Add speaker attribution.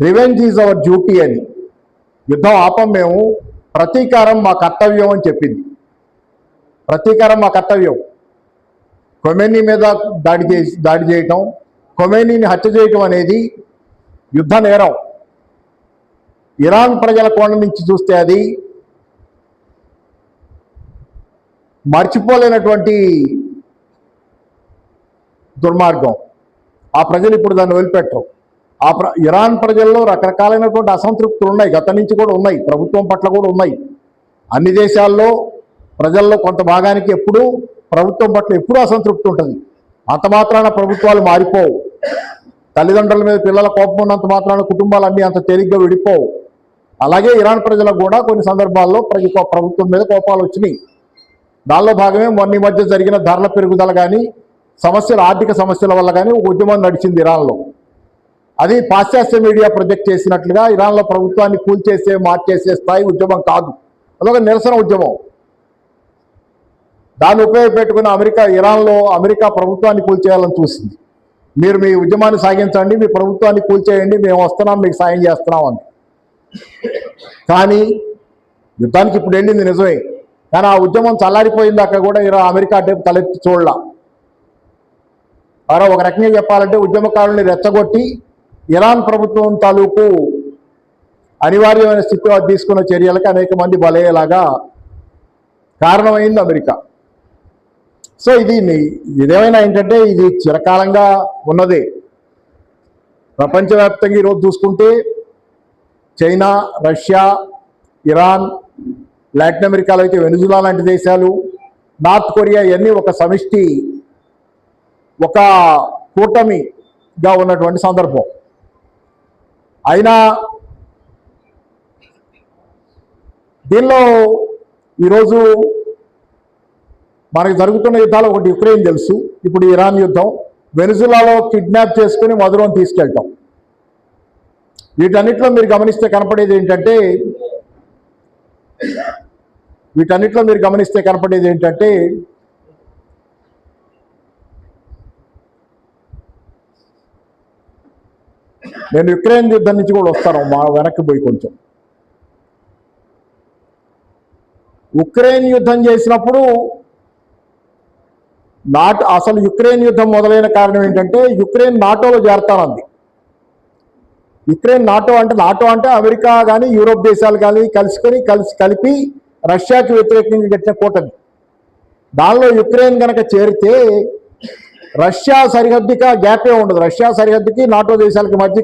Speaker 1: Revenge is our duty అని, యుద్ధం ఆపం మేము, ప్రతీకారం మా కర్తవ్యం అని చెప్పింది. ప్రతీకారం మా కర్తవ్యం. ఖొమైనీ మీద దాడి చేయటం, ఖొమైనీని హత్య చేయటం అనేది యుద్ధ నేరం. ఇరాన్ ప్రజల కోణం నుంచి చూస్తే అది మర్చిపోలేనటువంటి దుర్మార్గం. ఆ ప్రజలు ఇప్పుడు దాన్ని వదిలిపెట్టరు. ఇరాన్ ప్రజల్లో రకరకాలైనటువంటి అసంతృప్తులు ఉన్నాయి, గత నుంచి కూడా ఉన్నాయి, ప్రభుత్వం పట్ల కూడా ఉన్నాయి. అన్ని దేశాల్లో ప్రజల్లో కొంత భాగానికి ఎప్పుడూ ప్రభుత్వం పట్ల ఎప్పుడూ అసంతృప్తి ఉంటుంది. అంత మాత్రాన ప్రభుత్వాలు మారిపోవు. తల్లిదండ్రుల మీద పిల్లల కోపం ఉన్నంత మాత్రాన కుటుంబాలన్నీ అంత తేలిగ్గా విడిపోవు. అలాగే ఇరాన్ ప్రజలకు కూడా కొన్ని సందర్భాల్లో ప్రభుత్వం మీద కోపాలు వచ్చినాయి. దానిలో భాగమే మొన్న మధ్య జరిగిన ధరల పెరుగుదల కానీ, సమస్యలు, ఆర్థిక సమస్యల వల్ల కానీ ఒక ఉద్యమం నడిచింది ఇరాన్లో. అది పాశ్చాత్య మీడియా ప్రొజెక్ట్ చేసినట్లుగా ఇరాన్లో ప్రభుత్వాన్ని కూల్చేసే మార్చేసే స్థాయి ఉద్యమం కాదు, అదొక నిరసన ఉద్యమం. దాన్ని ఉపయోగపెట్టుకుని ఇరాన్లో అమెరికా ప్రభుత్వాన్ని కూల్చేయాలని చూసింది. మీరు మీ ఉద్యమాన్ని సాగించండి, మీ ప్రభుత్వాన్ని కూల్చేయండి, మేము వస్తున్నాం, మీకు సాయం చేస్తున్నాం అని. కానీ యుద్ధానికి ఇప్పుడు వెళ్ళింది నిజమే, కానీ ఆ ఉద్యమం చల్లారిపోయింది. అక్కడ కూడా అమెరికా టైపు తలెత్తి చూడలా. మరో ఒక రకంగా చెప్పాలంటే ఉద్యమకారుల్ని రెచ్చగొట్టి ఇరాన్ ప్రభుత్వం తాలూకు అనివార్యమైన స్థితిలో తీసుకున్న చర్యలకు అనేక మంది బలయ్యేలాగా కారణమైంది అమెరికా. సో ఇదేమైనా ఏంటంటే ఇది చిరకాలంగా ఉన్నదే. ప్రపంచవ్యాప్తంగా ఈరోజు చూసుకుంటే చైనా, రష్యా, ఇరాన్, లాటిన్ అమెరికాలో అయితే వెనిజులా లాంటి దేశాలు, నార్త్ కొరియా, ఇవన్నీ ఒక సమిష్టి, ఒక కూటమిగా ఉన్నటువంటి సందర్భం. అయినా దీనిలో ఈరోజు మనకు జరుగుతున్న యుద్ధాలు ఒకటి యుక్రెయిన్ తెలుసు, ఇప్పుడు ఇరాన్ యుద్ధం, వెనిజులాలో కిడ్నాప్ చేసుకుని మధురం తీసుకెళ్ళటం. వీటన్నిటిలో మీరు గమనిస్తే కనపడేది ఏంటంటే నేను యుక్రెయిన్ యుద్ధం నుంచి కూడా వస్తాను, మా వెనక్కి పోయి కొంచెం. ఉక్రెయిన్ యుద్ధం చేసినప్పుడు అసలు యుక్రెయిన్ యుద్ధం మొదలైన కారణం ఏంటంటే యుక్రెయిన్ నాటోలో చేరతానంది. యుక్రెయిన్ నాటో అంటే అమెరికా కానీ యూరోప్ దేశాలు కానీ కలిపి రష్యాకి వ్యతిరేకంగా కట్టిన కూటమి. దానిలో యుక్రెయిన్ కనుక చేరితే రష్యా సరిహద్దుగా గ్యాపే ఉండదు. రష్యా సరిహద్దుకి నాటో దేశాలకి మధ్య